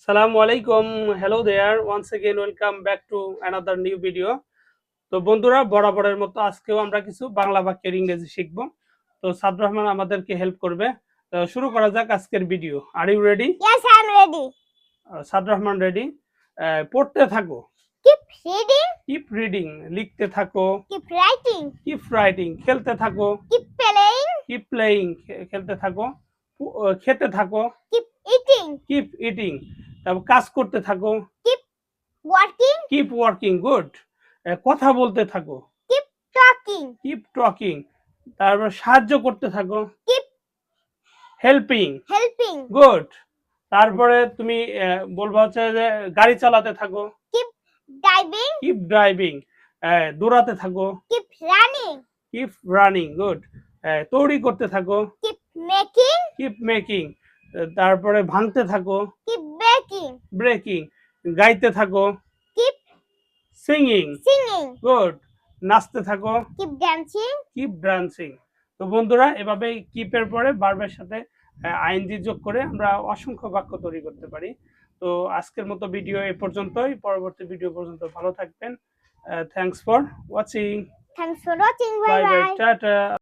Assalamu alaikum. Hello there. Once again, welcome back to another new video. তো বন্ধুরা বরাবরের মতো আজকেও আমরা কিছু বাংলা বাক্যের ইংরেজি শিখব। তো সাদ রহমান আমাদেরকে হেল্প করবে। তো শুরু করা যাক আজকের video. Are you ready? Yes, I'm ready. Saad Rahman ready. পড়তে থাকো। Keep reading. Keep reading. লিখতে থাকো। Keep writing. Keep writing. খেলতে থাকো। Keep playing. Keep playing. খেলতে থাকো। খেতে থাকো। Keep eating. Keep eating. তারপর কাজ করতে থাকো। Keep working. Keep working. Good. কথা বলতে থাকো। Keep talking. Keep talking. তারপর সাহায্য করতে থাকো। Keep helping. helping. Good. তারপরে তুমি বলবা হচ্ছে যে গাড়ি চালাতে থাকো। Keep driving. Keep driving. দৌড়াতে থাকো। Keep running. Keep running. Good. তৈরি করতে থাকো। Keep making. Keep making. তারপরে ভাঙতে থাকো। Keep baking. breaking. গাইতে থাকো। Keep singing. singing. Good. নাচতে থাকো। Keep dancing. Keep dancing. তো বন্ধুরা এভাবে কিপের পরে ভার্বের সাথে আইএনজি যোগ করে আমরা অসংখ্য বাক্য তৈরি করতে পারি। তো আজকের মতো ভিডিও এই পর্যন্তই। পরবর্তী ভিডিও পর্যন্ত ভালো থাকবেন। Thanks for watching. Thanks for watching. Bye Bye bye, bye. Tata.